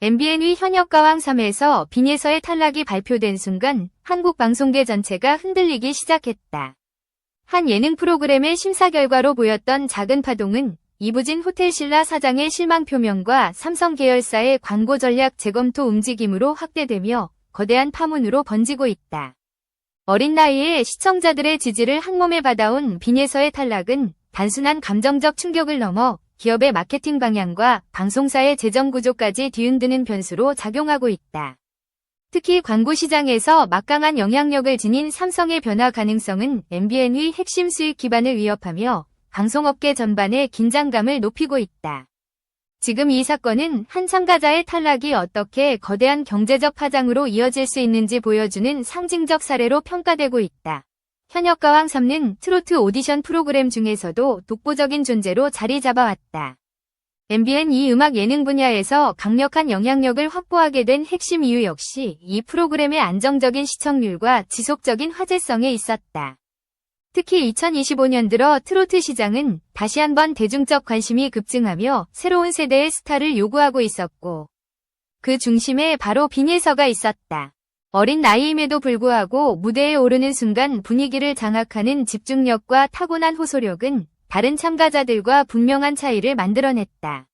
MBN의 현역가왕 3에서 빈예서의 탈락이 발표된 순간 한국 방송계 전체가 흔들리기 시작했다. 한 예능 프로그램의 심사 결과로 보였던 작은 파동은 이부진 호텔신라 사장의 실망 표명과 삼성 계열사의 광고 전략 재검토 움직임으로 확대되며 거대한 파문으로 번지고 있다. 어린 나이에 시청자들의 지지를 한몸에 받아온 빈예서의 탈락은 단순한 감정적 충격을 넘어 기업의 마케팅 방향과 방송사의 재정 구조까지 뒤흔드는 변수로 작용하고 있다. 특히 광고 시장에서 막강한 영향력을 지닌 삼성의 변화 가능성은 MBN의 핵심 수익 기반을 위협하며 방송업계 전반의 긴장감을 높이고 있다. 지금 이 사건은 한 참가자의 탈락이 어떻게 거대한 경제적 파장으로 이어질 수 있는지 보여주는 상징적 사례로 평가되고 있다. 현역가왕 3는 트로트 오디션 프로그램 중에서도 독보적인 존재로 자리 잡아왔다. MBN 이 음악 예능 분야에서 강력한 영향력을 확보하게 된 핵심 이유 역시 이 프로그램의 안정적인 시청률과 지속적인 화제성에 있었다. 특히 2025년 들어 트로트 시장은 다시 한번 대중적 관심이 급증하며 새로운 세대의 스타를 요구하고 있었고 그 중심에 바로 빈예서가 있었다. 어린 나이임에도 불구하고 무대에 오르는 순간 분위기를 장악하는 집중력과 타고난 호소력은 다른 참가자들과 분명한 차이를 만들어냈다.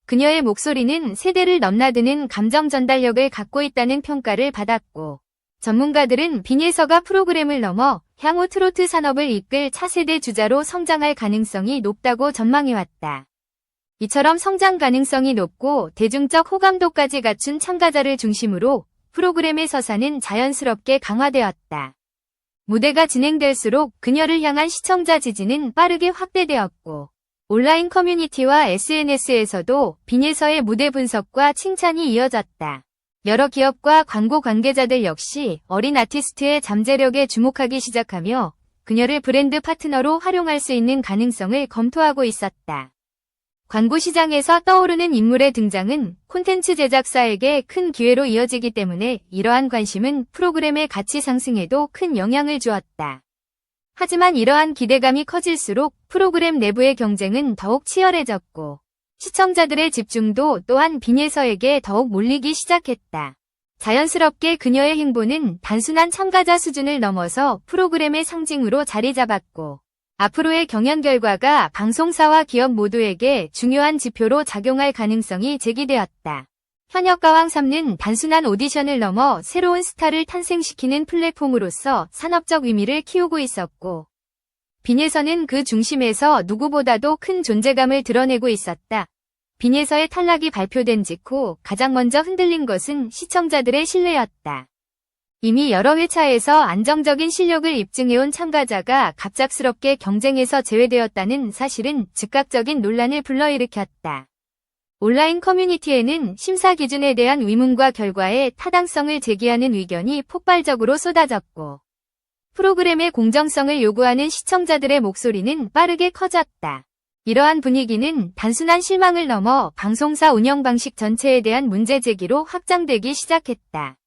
그녀의 목소리는 세대를 넘나드는 감정 전달력을 갖고 있다는 평가를 받았고 전문가들은 빈예서가 프로그램을 넘어 향후 트로트 산업을 이끌 차세대 주자로 성장할 가능성이 높다고 전망해왔다. 이처럼 성장 가능성이 높고 대중적 호감도까지 갖춘 참가자를 중심으로 프로그램의 서사는 자연스럽게 강화되었다. 무대가 진행될수록 그녀를 향한 시청자 지지는 빠르게 확대되었고 온라인 커뮤니티와 SNS에서도 빈예서의 무대 분석과 칭찬이 이어졌다. 여러 기업과 광고 관계자들 역시 어린 아티스트의 잠재력에 주목하기 시작하며 그녀를 브랜드 파트너로 활용할 수 있는 가능성을 검토하고 있었다. 광고 시장에서 떠오르는 인물의 등장은 콘텐츠 제작사에게 큰 기회로 이어지기 때문에 이러한 관심은 프로그램의 가치 상승에도 큰 영향을 주었다. 하지만 이러한 기대감이 커질수록 프로그램 내부의 경쟁은 더욱 치열해졌고 시청자들의 집중도 또한 빈예서에게 더욱 몰리기 시작했다. 자연스럽게 그녀의 행보는 단순한 참가자 수준을 넘어서 프로그램의 상징으로 자리 잡았고 앞으로의 경연 결과가 방송사와 기업 모두에게 중요한 지표로 작용할 가능성이 제기되었다. 현역가왕 3는 단순한 오디션을 넘어 새로운 스타를 탄생시키는 플랫폼으로서 산업적 의미를 키우고 있었고 빈예서는 그 중심에서 누구보다도 큰 존재감을 드러내고 있었다. 빈예서의 탈락이 발표된 직후 가장 먼저 흔들린 것은 시청자들의 신뢰였다. 이미 여러 회차에서 안정적인 실력을 입증해온 참가자가 갑작스럽게 경쟁에서 제외되었다는 사실은 즉각적인 논란을 불러일으켰다. 온라인 커뮤니티에는 심사 기준에 대한 의문과 결과의 타당성을 제기하는 의견이 폭발적으로 쏟아졌고 프로그램의 공정성을 요구하는 시청자들의 목소리는 빠르게 커졌다. 이러한 분위기는 단순한 실망을 넘어 방송사 운영 방식 전체에 대한 문제 제기로 확장되기 시작했다.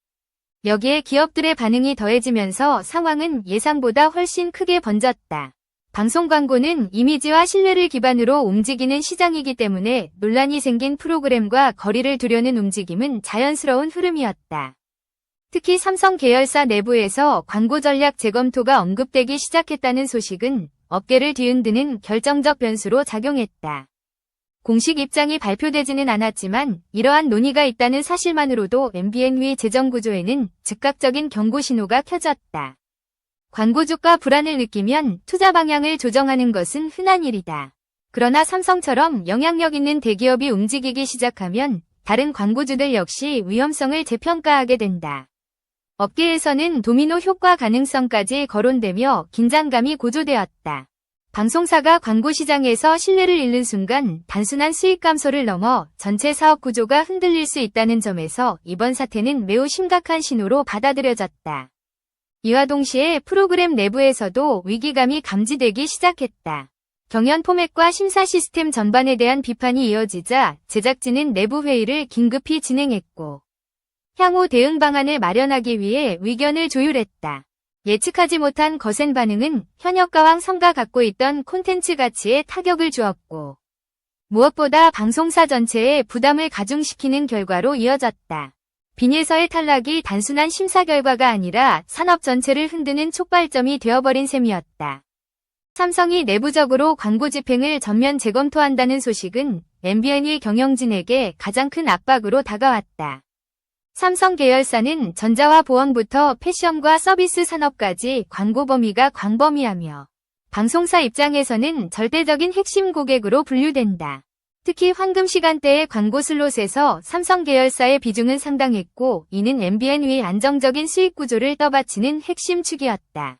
여기에 기업들의 반응이 더해지면서 상황은 예상보다 훨씬 크게 번졌다. 방송 광고는 이미지와 신뢰를 기반으로 움직이는 시장이기 때문에 논란이 생긴 프로그램과 거리를 두려는 움직임은 자연스러운 흐름이었다. 특히 삼성 계열사 내부에서 광고 전략 재검토가 언급되기 시작했다는 소식은 업계를 뒤흔드는 결정적 변수로 작용했다. 공식 입장이 발표되지는 않았지만 이러한 논의가 있다는 사실만으로도 MBN의 재정 구조에는 즉각적인 경고 신호가 켜졌다. 광고주가 불안을 느끼면 투자 방향을 조정하는 것은 흔한 일이다. 그러나 삼성처럼 영향력 있는 대기업이 움직이기 시작하면 다른 광고주들 역시 위험성을 재평가하게 된다. 업계에서는 도미노 효과 가능성까지 거론되며 긴장감이 고조되었다. 방송사가 광고 시장에서 신뢰를 잃는 순간 단순한 수익 감소를 넘어 전체 사업 구조가 흔들릴 수 있다는 점에서 이번 사태는 매우 심각한 신호로 받아들여졌다. 이와 동시에 프로그램 내부에서도 위기감이 감지되기 시작했다. 경연 포맷과 심사 시스템 전반에 대한 비판이 이어지자 제작진은 내부 회의를 긴급히 진행했고 향후 대응 방안을 마련하기 위해 의견을 조율했다. 예측하지 못한 거센 반응은 현역가왕 3가 갖고 있던 콘텐츠 가치에 타격을 주었고 무엇보다 방송사 전체에 부담을 가중시키는 결과로 이어졌다. 빈에서의 탈락이 단순한 심사 결과가 아니라 산업 전체를 흔드는 촉발점이 되어버린 셈이었다. 삼성이 내부적으로 광고 집행을 전면 재검토한다는 소식은 MBN의 경영진에게 가장 큰 압박으로 다가왔다. 삼성 계열사는 전자와 보험부터 패션과 서비스 산업까지 광고 범위가 광범위하며 방송사 입장에서는 절대적인 핵심 고객으로 분류된다. 특히 황금 시간대의 광고 슬롯에서 삼성 계열사의 비중은 상당했고 이는 MBN 위 안정적인 수익 구조를 떠받치는 핵심 축이었다.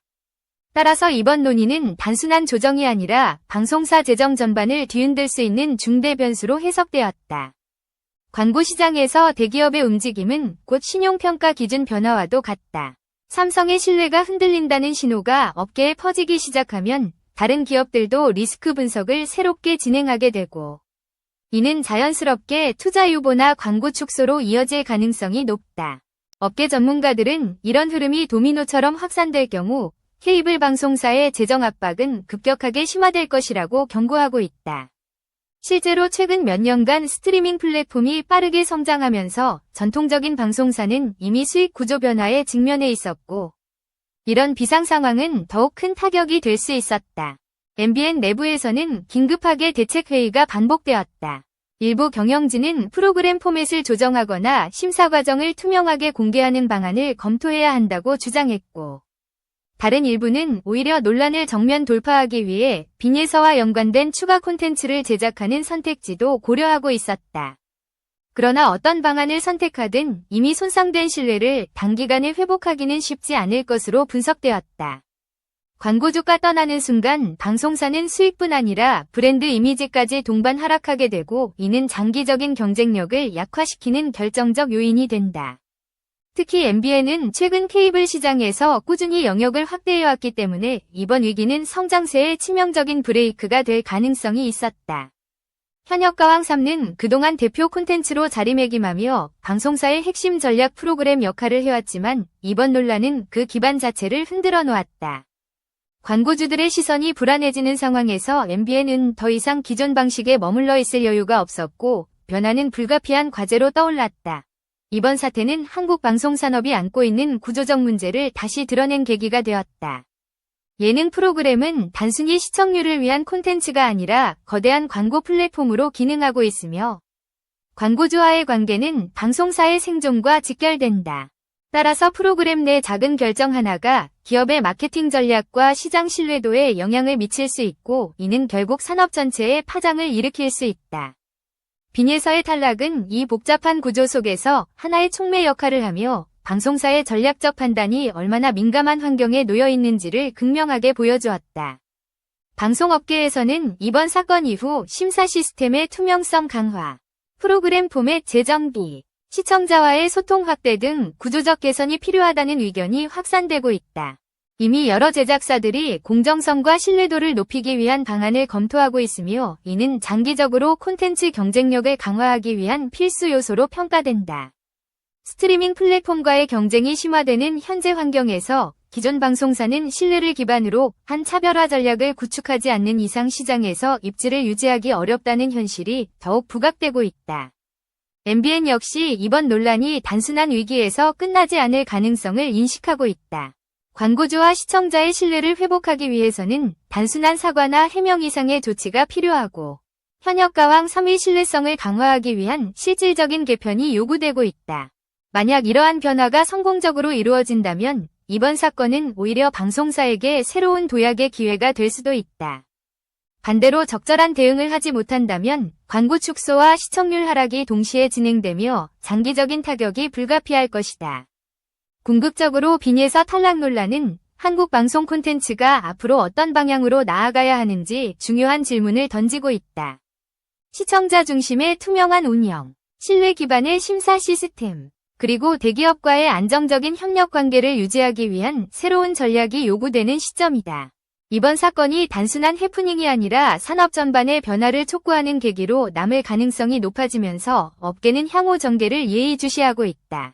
따라서 이번 논의는 단순한 조정이 아니라 방송사 재정 전반을 뒤흔들 수 있는 중대 변수로 해석되었다. 광고 시장에서 대기업의 움직임은 곧 신용평가 기준 변화와도 같다. 삼성의 신뢰가 흔들린다는 신호가 업계에 퍼지기 시작하면 다른 기업들도 리스크 분석을 새롭게 진행하게 되고 이는 자연스럽게 투자 유보나 광고 축소로 이어질 가능성이 높다. 업계 전문가들은 이런 흐름이 도미노처럼 확산될 경우 케이블 방송사의 재정 압박은 급격하게 심화될 것이라고 경고하고 있다. 실제로 최근 몇 년간 스트리밍 플랫폼이 빠르게 성장하면서 전통적인 방송사는 이미 수익 구조 변화에 직면해 있었고 이런 비상 상황은 더욱 큰 타격이 될 수 있었다. MBN 내부에서는 긴급하게 대책회의가 반복되었다. 일부 경영진은 프로그램 포맷을 조정하거나 심사 과정을 투명하게 공개하는 방안을 검토해야 한다고 주장했고 다른 일부는 오히려 논란을 정면 돌파하기 위해 빈에서와 연관된 추가 콘텐츠를 제작하는 선택지도 고려하고 있었다. 그러나 어떤 방안을 선택하든 이미 손상된 신뢰를 단기간에 회복하기는 쉽지 않을 것으로 분석되었다. 광고주가 떠나는 순간 방송사는 수익뿐 아니라 브랜드 이미지까지 동반 하락하게 되고 이는 장기적인 경쟁력을 약화시키는 결정적 요인이 된다. 특히 MBN은 최근 케이블 시장에서 꾸준히 영역을 확대해왔기 때문에 이번 위기는 성장세의 치명적인 브레이크가 될 가능성이 있었다. 현역가왕 3는 그동안 대표 콘텐츠로 자리매김하며 방송사의 핵심 전략 프로그램 역할을 해왔지만 이번 논란은 그 기반 자체를 흔들어 놓았다. 광고주들의 시선이 불안해지는 상황에서 MBN은 더 이상 기존 방식에 머물러 있을 여유가 없었고 변화는 불가피한 과제로 떠올랐다. 이번 사태는 한국 방송산업이 안고 있는 구조적 문제를 다시 드러낸 계기가 되었다. 예능 프로그램은 단순히 시청률을 위한 콘텐츠가 아니라 거대한 광고 플랫폼으로 기능하고 있으며 광고주와의 관계는 방송사의 생존과 직결된다. 따라서 프로그램 내 작은 결정 하나가 기업의 마케팅 전략과 시장 신뢰도에 영향을 미칠 수 있고 이는 결국 산업 전체에 파장을 일으킬 수 있다. 빈에서의 탈락은 이 복잡한 구조 속에서 하나의 촉매 역할을 하며 방송사의 전략적 판단이 얼마나 민감한 환경에 놓여 있는지를 극명하게 보여주었다. 방송업계에서는 이번 사건 이후 심사 시스템의 투명성 강화, 프로그램 포맷 재정비, 시청자와의 소통 확대 등 구조적 개선이 필요하다는 의견이 확산되고 있다. 이미 여러 제작사들이 공정성과 신뢰도를 높이기 위한 방안을 검토하고 있으며 이는 장기적으로 콘텐츠 경쟁력을 강화하기 위한 필수 요소로 평가된다. 스트리밍 플랫폼과의 경쟁이 심화되는 현재 환경에서 기존 방송사는 신뢰를 기반으로 한 차별화 전략을 구축하지 않는 이상 시장에서 입지를 유지하기 어렵다는 현실이 더욱 부각되고 있다. MBN 역시 이번 논란이 단순한 위기에서 끝나지 않을 가능성을 인식하고 있다. 광고주와 시청자의 신뢰를 회복하기 위해서는 단순한 사과나 해명 이상의 조치가 필요하고 현역가왕 3의 신뢰성을 강화하기 위한 실질적인 개편이 요구되고 있다. 만약 이러한 변화가 성공적으로 이루어진다면 이번 사건은 오히려 방송사에게 새로운 도약의 기회가 될 수도 있다. 반대로 적절한 대응을 하지 못한다면 광고 축소와 시청률 하락이 동시에 진행되며 장기적인 타격이 불가피할 것이다. 궁극적으로 빈에서 탈락 논란은 한국 방송 콘텐츠가 앞으로 어떤 방향으로 나아가야 하는지 중요한 질문을 던지고 있다. 시청자 중심의 투명한 운영, 신뢰 기반의 심사 시스템, 그리고 대기업과의 안정적인 협력 관계를 유지하기 위한 새로운 전략이 요구되는 시점이다. 이번 사건이 단순한 해프닝이 아니라 산업 전반의 변화를 촉구하는 계기로 남을 가능성이 높아지면서 업계는 향후 전개를 예의주시하고 있다.